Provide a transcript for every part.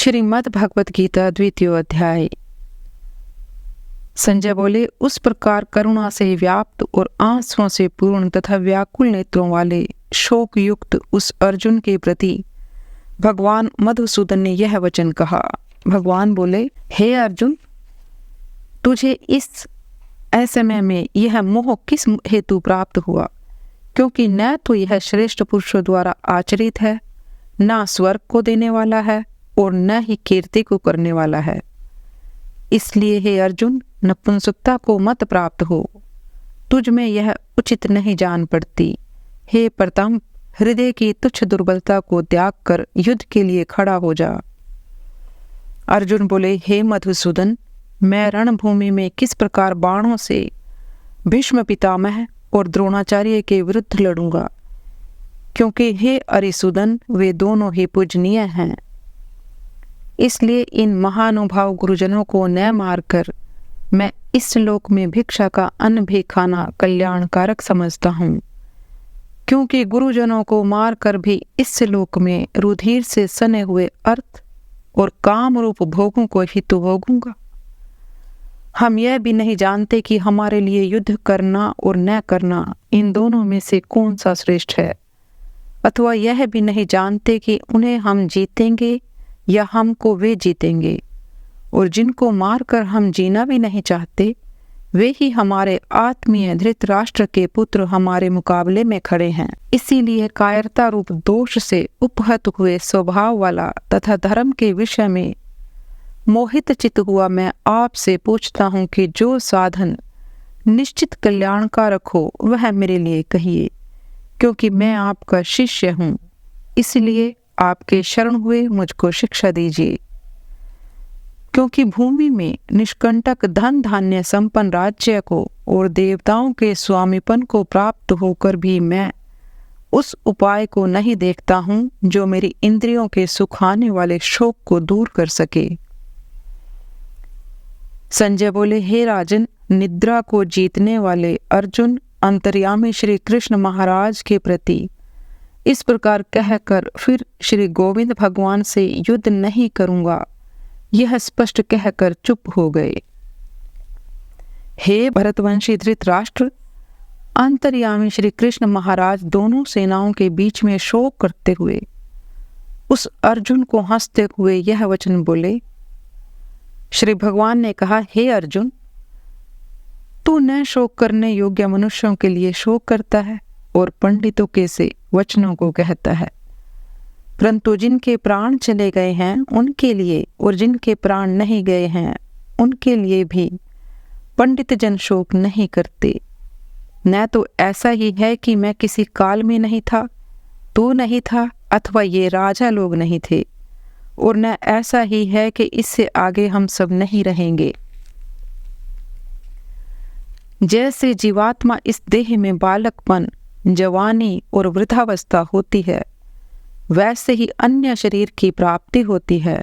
श्रीमद् भगवत गीता द्वितीय अध्याय। संजय बोले, उस प्रकार करुणा से व्याप्त और आंसुओं से पूर्ण तथा व्याकुल नेत्रों वाले शोक युक्त उस अर्जुन के प्रति भगवान मधुसूदन ने यह वचन कहा। भगवान बोले, हे अर्जुन, तुझे इस असमय में यह मोह किस हेतु प्राप्त हुआ? क्योंकि न तो यह श्रेष्ठ पुरुषों द्वारा आचरित है, न स्वर्ग को देने वाला है और न ही कीर्ति को करने वाला है। इसलिए हे अर्जुन, नपुंसकता को मत प्राप्त हो, तुझ में यह उचित नहीं जान पड़ती। हे प्रथम, हृदय की तुच्छ दुर्बलता को त्याग कर युद्ध के लिए खड़ा हो जा। अर्जुन बोले, हे मधुसूदन, मैं रणभूमि में किस प्रकार बाणों से भीष्म पितामह और द्रोणाचार्य के विरुद्ध लड़ूंगा, क्योंकि हे अरिसूदन, वे दोनों ही पूजनीय हैं। इसलिए इन महानुभाव गुरुजनों को न मारकर मैं इस लोक में भिक्षा का अन्न भी खाना कल्याणकारक समझता हूँ, क्योंकि गुरुजनों को मारकर भी इस लोक में रुधिर से सने हुए अर्थ और काम रूप भोगों को ही तो भोगूंगा। हम यह भी नहीं जानते कि हमारे लिए युद्ध करना और न करना, इन दोनों में से कौन सा श्रेष्ठ है, अथवा यह भी नहीं जानते कि उन्हें हम जीतेंगे या हमको वे जीतेंगे। और जिनको मारकर हम जीना भी नहीं चाहते, वे ही हमारे आत्मीय धृतराष्ट्र के पुत्र हमारे मुकाबले में खड़े हैं। इसीलिए कायरता रूप दोष से उपहत हुए स्वभाव वाला तथा धर्म के विषय में मोहित चित्त हुआ मैं आपसे पूछता हूँ कि जो साधन निश्चित कल्याणकारक हो वह मेरे लिए कहिए, क्योंकि मैं आपका शिष्य हूँ। इसलिए आपके शरण हुए मुझको शिक्षा दीजिए। क्योंकि भूमि में निष्कंटक धन धान्य संपन्न राज्य को और देवताओं के स्वामीपन को प्राप्त होकर भी मैं उस उपाय को नहीं देखता हूँ जो मेरी इंद्रियों के सुखाने वाले शोक को दूर कर सके। संजय बोले, हे राजन, निद्रा को जीतने वाले अर्जुन अंतर्यामी श्री कृष्ण महाराज के प्रति इस प्रकार कहकर फिर श्री गोविंद भगवान से युद्ध नहीं करूंगा यह स्पष्ट कहकर चुप हो गए। हे भरतवंशी धृतराष्ट्र, अंतर्यामी श्री कृष्ण महाराज दोनों सेनाओं के बीच में शोक करते हुए उस अर्जुन को हंसते हुए यह वचन बोले। श्री भगवान ने कहा, हे अर्जुन, तू न शोक करने योग्य मनुष्यों के लिए शोक करता है और पंडितों के से वचनों को कहता है, परंतु जिनके प्राण चले गए हैं उनके लिए और जिनके प्राण नहीं गए हैं उनके लिए भी पंडित जन शोक नहीं करते। न तो ऐसा ही है कि मैं किसी काल में नहीं था, तू नहीं था, अथवा ये राजा लोग नहीं थे, और न ऐसा ही है कि इससे आगे हम सब नहीं रहेंगे। जैसे जीवात्मा इस देह में बालकपन, जवानी और वृद्धावस्था होती है, वैसे ही अन्य शरीर की प्राप्ति होती है।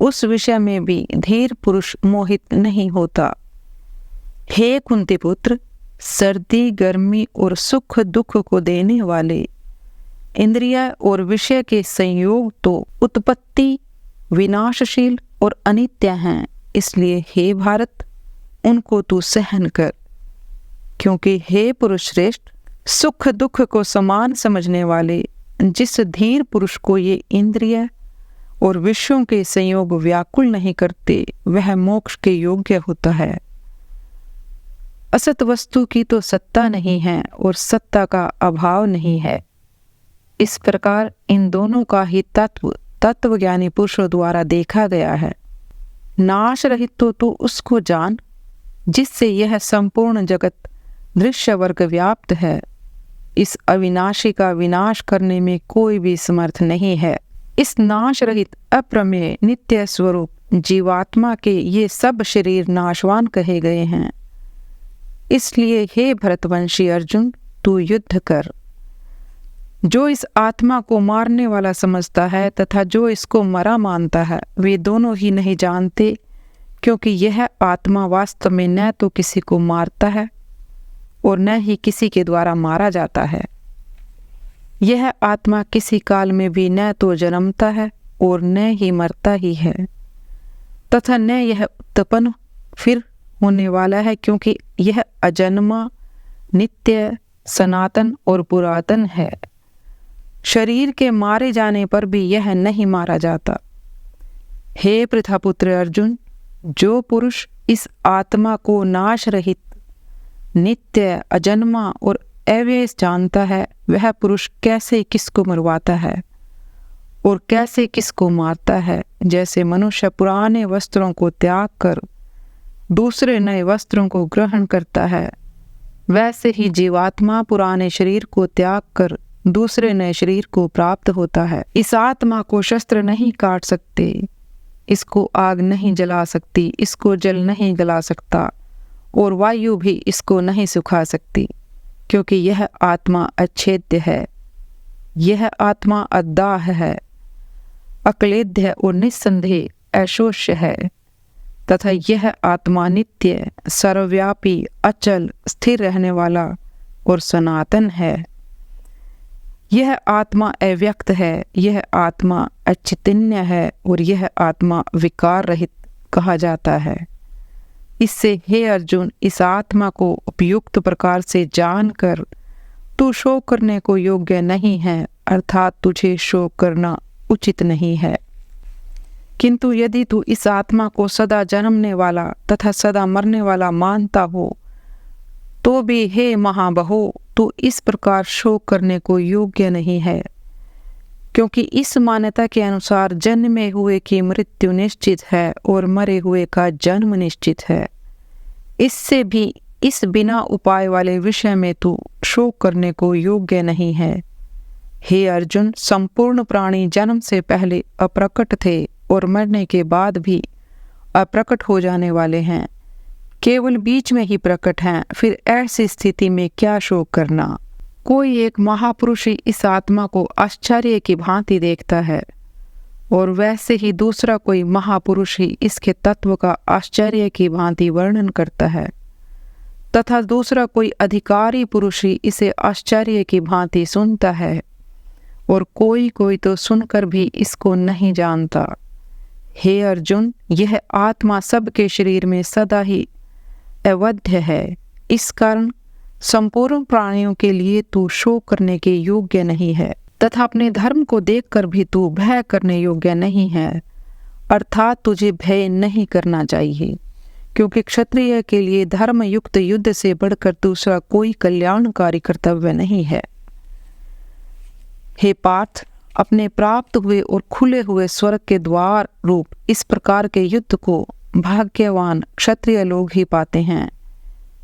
उस विषय में भी धीर पुरुष मोहित नहीं होता। हे कुंती पुत्र, सर्दी गर्मी और सुख दुख को देने वाले इंद्रिय और विषय के संयोग तो उत्पत्ति, विनाशशील और अनित्य हैं। इसलिए हे भारत, उनको तू सहन कर, क्योंकि हे पुरुष श्रेष्ठ, सुख दुख को समान समझने वाले जिस धीर पुरुष को ये इंद्रिय और विषयों के संयोग व्याकुल नहीं करते, वह मोक्ष के योग्य होता है। असत वस्तु की तो सत्ता नहीं है और सत्ता का अभाव नहीं है। इस प्रकार इन दोनों का ही तत्वज्ञानी पुरुषों द्वारा देखा गया है। नाश रहित तो तू उसको जान जिससे यह संपूर्ण जगत दृश्य वर्ग व्याप्त है। इस अविनाशी का विनाश करने में कोई भी समर्थ नहीं है। इस नाश रहित अप्रमेय नित्य स्वरूप जीवात्मा के ये सब शरीर नाशवान कहे गए हैं। इसलिए हे भरतवंशी अर्जुन, तू युद्ध कर। जो इस आत्मा को मारने वाला समझता है तथा जो इसको मरा मानता है, वे दोनों ही नहीं जानते, क्योंकि यह आत्मा वास्तव में न तो किसी को मारता है और न ही किसी के द्वारा मारा जाता है। यह आत्मा किसी काल में भी न तो जन्मता है और न ही मरता ही है, तथा न यह उत्पन्न फिर होने वाला है, क्योंकि यह अजन्मा, नित्य, सनातन और पुरातन है। शरीर के मारे जाने पर भी यह नहीं मारा जाता। हे पृथापुत्र अर्जुन, जो पुरुष इस आत्मा को नाश रहित, नित्य, अजन्मा और अव्यय जानता है, वह पुरुष कैसे किसको मरवाता है और कैसे किसको मारता है। जैसे मनुष्य पुराने वस्त्रों को त्याग कर दूसरे नए वस्त्रों को ग्रहण करता है, वैसे ही जीवात्मा पुराने शरीर को त्याग कर दूसरे नए शरीर को प्राप्त होता है। इस आत्मा को शस्त्र नहीं काट सकते, इसको आग नहीं जला सकती, इसको जल नहीं गला सकता और वायु भी इसको नहीं सुखा सकती, क्योंकि यह आत्मा अच्छेद्य है। यह आत्मा अदाह है, अक्लेद्य और निस्संदेह अशोष्य है, तथा यह आत्मा नित्य, सर्वव्यापी, अचल, स्थिर रहने वाला और सनातन है। यह आत्मा अव्यक्त है, यह आत्मा अचितन्य है और यह आत्मा विकार रहित कहा जाता है। इससे हे अर्जुन, इस आत्मा को उपयुक्त प्रकार से जानकर तू शोक करने को योग्य नहीं है, अर्थात तुझे शोक करना उचित नहीं है। किंतु यदि तू इस आत्मा को सदा जन्मने वाला तथा सदा मरने वाला मानता हो, तो भी हे महाबहो, तू इस प्रकार शोक करने को योग्य नहीं है, क्योंकि इस मान्यता के अनुसार जन्मे हुए की मृत्यु निश्चित है और मरे हुए का जन्म निश्चित है। इससे भी इस बिना उपाय वाले विषय में तू शोक करने को योग्य नहीं है। हे अर्जुन, संपूर्ण प्राणी जन्म से पहले अप्रकट थे और मरने के बाद भी अप्रकट हो जाने वाले हैं, केवल बीच में ही प्रकट हैं। फिर ऐसी स्थिति में क्या शोक करना। कोई एक महापुरुष ही इस आत्मा को आश्चर्य की भांति देखता है और वैसे ही दूसरा कोई महापुरुष ही इसके तत्व का आश्चर्य की भांति वर्णन करता है, तथा दूसरा कोई अधिकारी पुरुष ही इसे आश्चर्य की भांति सुनता है और कोई कोई तो सुनकर भी इसको नहीं जानता। हे अर्जुन, यह आत्मा सबके शरीर में सदा ही अवध्य है। इस कारण संपूर्ण प्राणियों के लिए तू शोक करने के योग्य नहीं है, तथा अपने धर्म को देखकर भी तू भय करने योग्य नहीं है, अर्थात तुझे भय नहीं करना चाहिए, क्योंकि क्षत्रिय के लिए धर्म युक्त युद्ध से बढ़कर दूसरा कोई कल्याणकारी कर्तव्य नहीं है। हे पार्थ, अपने प्राप्त हुए और खुले हुए स्वर्ग के द्वार रूप इस प्रकार के युद्ध को भाग्यवान क्षत्रिय लोग ही पाते हैं।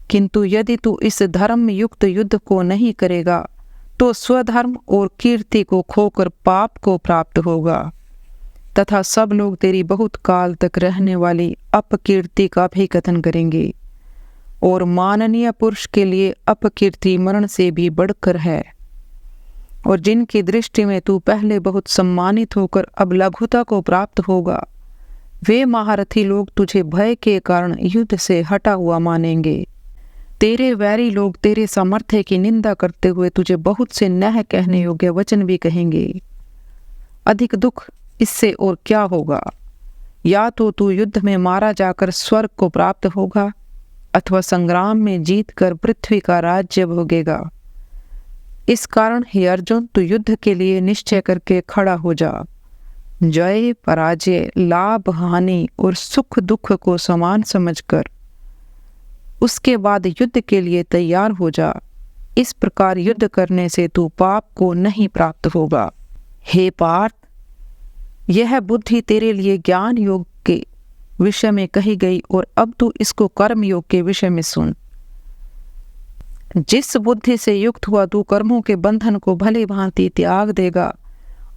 किंतु यदि तू इस धर्म युक्त युद्ध को नहीं करेगा, तो स्वधर्म और कीर्ति को खोकर पाप को प्राप्त होगा, तथा सब लोग तेरी बहुत काल तक रहने वाली अपकीर्ति का भी कथन करेंगे। और माननीय पुरुष के लिए अपकीर्ति मरण से भी बढ़कर है, और जिनकी दृष्टि में तू पहले बहुत सम्मानित होकर अब लघुता को प्राप्त होगा, वे महारथी लोग तुझे भय के कारण युद्ध से हटा हुआ मानेंगे। तेरे वैरी लोग तेरे सामर्थ्य की निंदा करते हुए तुझे बहुत से न कहने योग्य वचन भी कहेंगे। अधिक दुख इससे और क्या होगा। या तो तू युद्ध में मारा जाकर स्वर्ग को प्राप्त होगा, अथवा संग्राम में जीतकर पृथ्वी का राज्य भोगेगा। इस कारण हे अर्जुन, तू युद्ध के लिए निश्चय करके खड़ा हो जा। जय पराजय, लाभ हानि और सुख दुख को समान समझकर उसके बाद युद्ध के लिए तैयार हो जा। इस प्रकार युद्ध करने से तू पाप को नहीं प्राप्त होगा। हे पार्थ, यह बुद्धि तेरे लिए ज्ञान योग के विषय में कही गई, और अब तू इसको कर्म योग के विषय में सुन। जिस बुद्धि से युक्त हुआ तू कर्मों के बंधन को भली भांति त्याग देगा,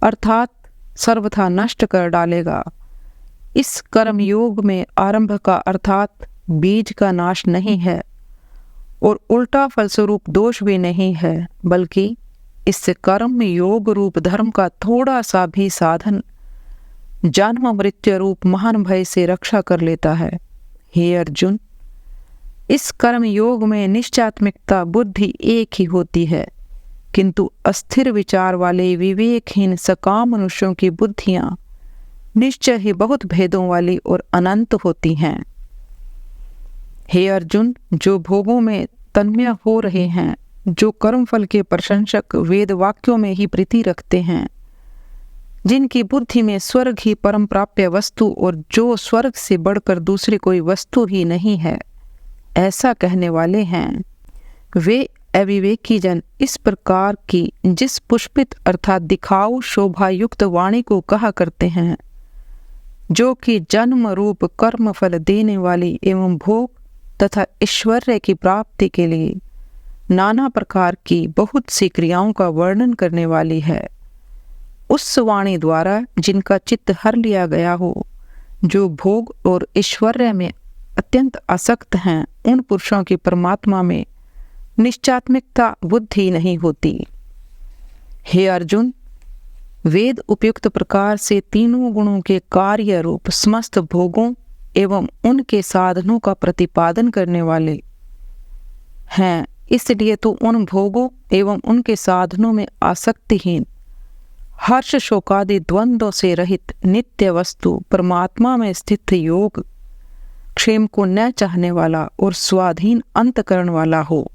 अर्थात सर्वथा नष्ट कर डालेगा। इस कर्म योग में आरंभ का अर्थात बीज का नाश नहीं है और उल्टा फलस्वरूप दोष भी नहीं है, बल्कि इससे कर्म योग रूप धर्म का थोड़ा सा भी साधन जन्म मृत्यु रूप महान भय से रक्षा कर लेता है। हे अर्जुन, इस कर्म योग में निश्चयात्मिकता बुद्धि एक ही होती है, किंतु अस्थिर विचार वाले विवेकहीन सकाम मनुष्यों की बुद्धियां निश्चय ही बहुत भेदों वाली और अनंत होती हैं। हे अर्जुन, जो भोगों में तन्मय हो रहे हैं, जो कर्मफल के प्रशंसक वेद वाक्यों में ही प्रीति रखते हैं, जिनकी बुद्धि में स्वर्ग ही परम प्राप्य वस्तु और जो स्वर्ग से बढ़कर दूसरी कोई वस्तु ही नहीं है, ऐसा कहने वाले हैं, वे अविवेकी जन इस प्रकार की जिस पुष्पित अर्थात दिखाऊ शोभा युक्त वाणी को कहा करते हैं, जो कि जन्म रूप कर्म फल देने वाली एवं भोग तथा ऐश्वर्य की प्राप्ति के लिए नाना प्रकार की बहुत सी क्रियाओं का वर्णन करने वाली है, उस वाणी द्वारा जिनका चित्त हर लिया गया हो, जो भोग और ऐश्वर्य में अत्यंत आसक्त हैं, उन पुरुषों की परमात्मा में निश्चात्मिकता बुद्धि नहीं होती। हे अर्जुन, वेद उपयुक्त प्रकार से तीनों गुणों के कार्य रूप समस्त भोगों एवं उनके साधनों का प्रतिपादन करने वाले हैं, इसलिए तू उन भोगों एवं उनके साधनों में आसक्तिहीन, हर्ष शोकादि द्वंद्वों से रहित नित्य वस्तु परमात्मा में स्थित योग क्षेम को न चाहने वाला और स्वाधीन अंतकरण वाला हो।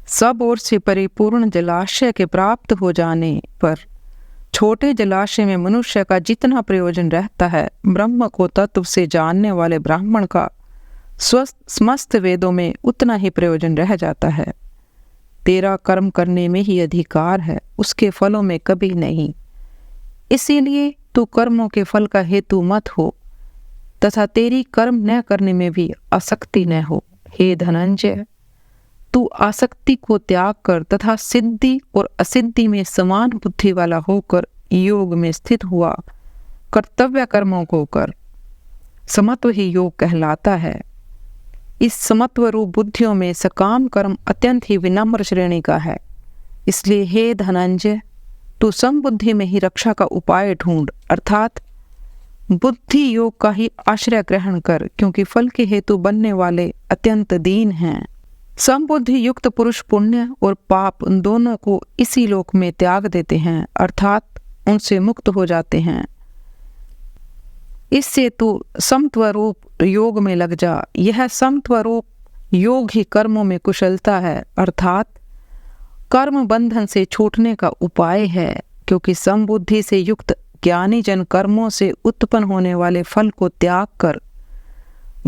सब ओर से परिपूर्ण जलाशय के प्राप्त हो जाने पर छोटे जलाशय में मनुष्य का जितना प्रयोजन रहता है, ब्रह्म को तत्व से जानने वाले ब्राह्मण का समस्त वेदों में उतना ही प्रयोजन रह जाता है। तेरा कर्म करने में ही अधिकार है, उसके फलों में कभी नहीं। इसीलिए तू कर्मों के फल का हेतु मत हो तथा तेरी कर्म न करने में भी आसक्ति न हो। हे धनंजय, तू आसक्ति को त्याग कर तथा सिद्धि और असिद्धि में समान बुद्धि वाला होकर योग में स्थित हुआ कर्तव्य कर्मों को कर। समत्व ही योग कहलाता है। इस समत्व रूप बुद्धियों में सकाम कर्म अत्यंत ही विनम्र श्रेणी का है। इसलिए हे धनंजय, तू समबुद्धि में ही रक्षा का उपाय ढूंढ, अर्थात बुद्धि योग का ही आश्रय ग्रहण कर, क्योंकि फल के हेतु बनने वाले अत्यंत दीन हैं। समबुद्धि युक्त पुरुष पुण्य और पाप उन दोनों को इसी लोक में त्याग देते हैं, अर्थात उनसे मुक्त हो जाते हैं। इससे तू समत्वरूप योग में लग जा। यह समत्वरूप योग ही कर्मों में कुशलता है, अर्थात कर्म बंधन से छूटने का उपाय है, क्योंकि समबुद्धि से युक्त ज्ञानी जन कर्मों से उत्पन्न होने वाले फल को त्याग कर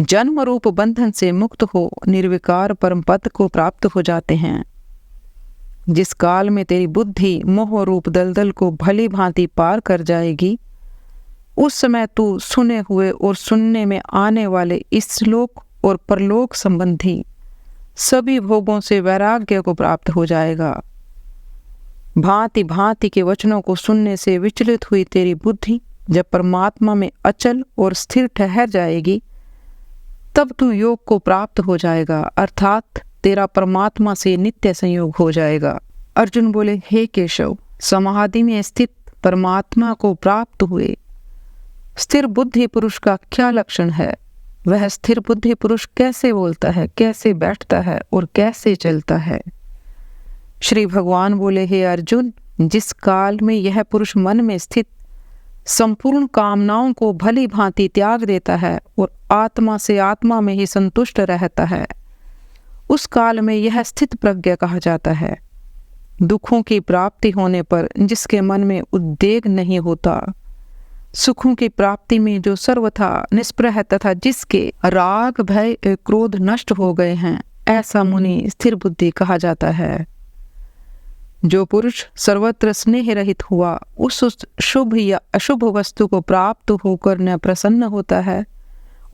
जन्म रूप बंधन से मुक्त हो निर्विकार परम पद को प्राप्त हो जाते हैं। जिस काल में तेरी बुद्धि मोह रूप दलदल को भली भांति पार कर जाएगी, उस समय तू सुने हुए और सुनने में आने वाले इस लोक और परलोक संबंधी सभी भोगों से वैराग्य को प्राप्त हो जाएगा। भांति भांति के वचनों को सुनने से विचलित हुई तेरी बुद्धि जब परमात्मा में अचल और स्थिर ठहर जाएगी, तब तू योग को प्राप्त हो जाएगा, अर्थात तेरा परमात्मा से नित्य संयोग हो जाएगा। अर्जुन बोले, हे केशव, समाधि में स्थित परमात्मा को प्राप्त हुए स्थिर बुद्धि पुरुष का क्या लक्षण है? वह स्थिर बुद्धि पुरुष कैसे बोलता है, कैसे बैठता है और कैसे चलता है? श्री भगवान बोले, हे अर्जुन, जिस काल में यह पुरुष मन में स्थित संपूर्ण कामनाओं को भली भांति त्याग देता है और आत्मा से आत्मा में ही संतुष्ट रहता है, उस काल में यह स्थित प्रज्ञ कहा जाता है। दुखों की प्राप्ति होने पर जिसके मन में उद्वेग नहीं होता, सुखों की प्राप्ति में जो सर्वथा निष्प्रह तथा जिसके राग भय क्रोध नष्ट हो गए हैं, ऐसा मुनि स्थिर बुद्धि कहा जाता है। जो पुरुष सर्वत्र स्नेह रहित हुआ उस शुभ या अशुभ वस्तु को प्राप्त होकर न प्रसन्न होता है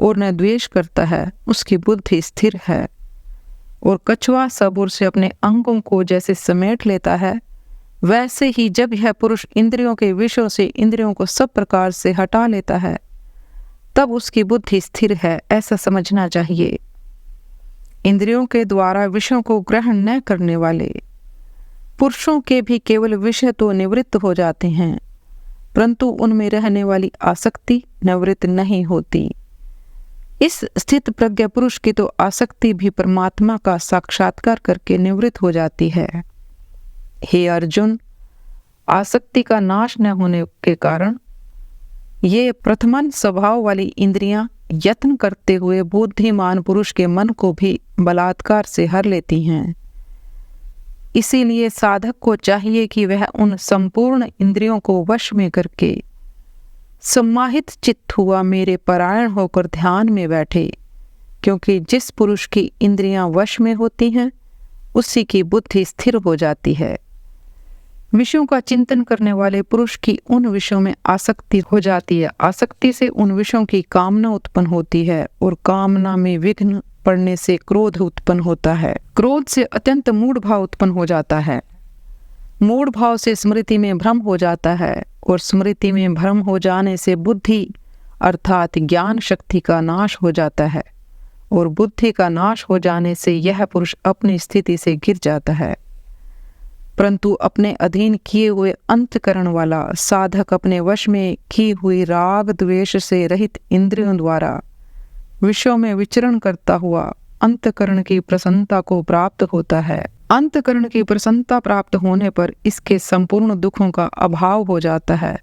और न द्वेष करता है, उसकी बुद्धि स्थिर है। और कछुआ सब ओर से अपने अंगों को जैसे समेट लेता है, वैसे ही जब यह पुरुष इंद्रियों के विषयों से इंद्रियों को सब प्रकार से हटा लेता है, तब उसकी बुद्धि स्थिर है, ऐसा समझना चाहिए। इंद्रियों के द्वारा विषयों को ग्रहण न करने वाले पुरुषों के भी केवल विषय तो निवृत्त हो जाते हैं, परंतु उनमें रहने वाली आसक्ति निवृत्त नहीं होती। इस स्थित प्रज्ञ पुरुष की तो आसक्ति भी परमात्मा का साक्षात्कार करके निवृत्त हो जाती है। हे अर्जुन, आसक्ति का नाश न होने के कारण ये प्रथमन स्वभाव वाली इंद्रियां यत्न करते हुए बुद्धिमान पुरुष के मन को भी बलात्कार से हर लेती हैं। इसीलिए साधक को चाहिए कि वह उन संपूर्ण इंद्रियों को वश में करके सम्माहित चित्त हुआ मेरे परायण होकर ध्यान में बैठे, क्योंकि जिस पुरुष की इंद्रियां वश में होती हैं उसी की बुद्धि स्थिर हो जाती है। विषयों का चिंतन करने वाले पुरुष की उन विषयों में आसक्ति हो जाती है। आसक्ति से उन विषयों की कामना उत्पन्न होती है और कामना में विघ्न पड़ने से क्रोध उत्पन्न होता है। क्रोध से अत्यंत मूढ़ भाव उत्पन्न हो जाता है। मूढ़ भाव से स्मृति में भ्रम हो जाता है और स्मृति में भ्रम हो जाने से बुद्धि अर्थात ज्ञान शक्ति का नाश हो जाता है और बुद्धि का नाश हो जाने से यह पुरुष अपनी स्थिति से गिर जाता है। परंतु अपने अधीन किए हुए अंतकरण वाला साधक अपने वश में की हुई राग द्वेष से रहित इंद्रियों द्वारा विषयों में विचरण करता हुआ अंतकरण की प्रसन्नता को प्राप्त होता है। अंतकरण की प्रसन्नता प्राप्त होने पर इसके संपूर्ण दुखों का अभाव हो जाता है।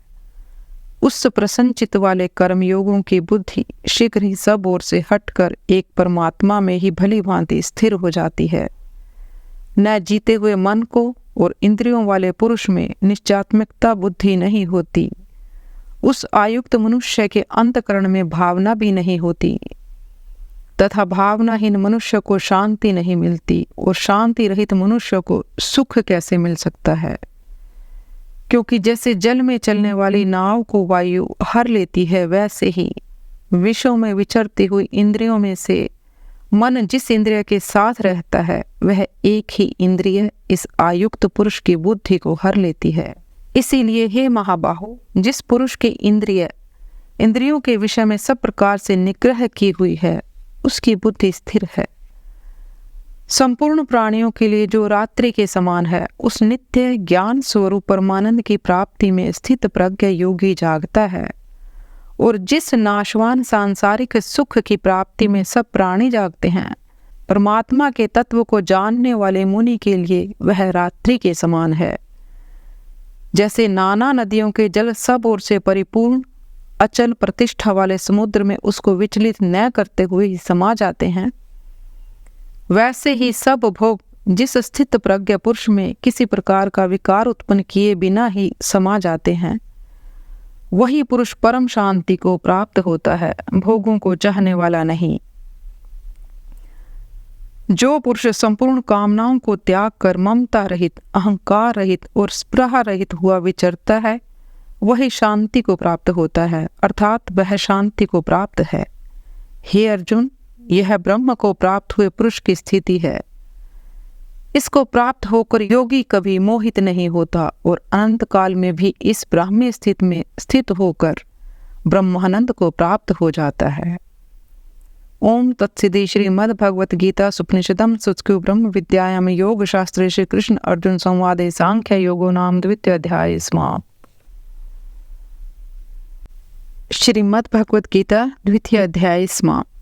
उस प्रसन्नचित वाले कर्मयोगों की बुद्धि शीघ्र ही सब ओर से हटकर एक परमात्मा में ही भली भांति स्थिर हो जाती है। न जीते हुए मन को और इंद्रियों वाले पुरुष में निश्चयात्मकता बुद्धि नहीं होती। उस आयुक्त मनुष्य के अंतकरण में भावना भी नहीं होती तथा भावनाहीन मनुष्य को शांति नहीं मिलती और शांति रहित मनुष्य को सुख कैसे मिल सकता है। क्योंकि जैसे जल में चलने वाली नाव को वायु हर लेती है, वैसे ही विषयों में विचरती हुई इंद्रियों में से मन जिस इंद्रिय के साथ रहता है वह एक ही इंद्रिय इस आयुक्त पुरुष की बुद्धि को हर लेती है। इसीलिए हे महाबाहो, जिस पुरुष की इंद्रियों के विषय में सब प्रकार से निग्रह की हुई है उसकी बुद्धि स्थिर है। संपूर्ण प्राणियों के लिए जो रात्रि के समान है, उस नित्य ज्ञान स्वरूप परमानंद की प्राप्ति में स्थित प्रज्ञ योगी जागता है। और जिस नाशवान सांसारिक सुख की प्राप्ति में सब प्राणी जागते हैं, परमात्मा के तत्व को जानने वाले मुनि के लिए वह रात्रि के समान है। जैसे नाना नदियों के जल सब ओर से परिपूर्ण अचल प्रतिष्ठा वाले समुद्र में उसको विचलित न करते हुए ही समा जाते हैं, वैसे ही सब भोग जिस स्थित प्रज्ञ पुरुष में किसी प्रकार का विकार उत्पन्न किए बिना ही समा जाते हैं, वही पुरुष परम शांति को प्राप्त होता है, भोगों को चाहने वाला नहीं। जो पुरुष संपूर्ण कामनाओं को त्याग कर ममता रहित, अहंकार रहित और स्पृहा रहित हुआ विचरता है, वही शांति को प्राप्त होता है, अर्थात वह शांति को प्राप्त है। हे अर्जुन, यह ब्रह्म को प्राप्त हुए पुरुष की स्थिति है। इसको प्राप्त होकर योगी कभी मोहित नहीं होता और अनंत काल में भी इस ब्राह्मी स्थिति में स्थित होकर ब्रह्मानंद को प्राप्त हो जाता है। ओम तत्सिद्धि। श्रीमद् भगवत गीता सुपनिषदम सुत्सु ब्रह्म विद्यायाम योग शास्त्रे श्री कृष्ण अर्जुन संवादे सांख्य योगो नाम द्वितीय अध्याय समाप्त। श्रीमद् भगवत गीता द्वितीय अध्याय समाप्त।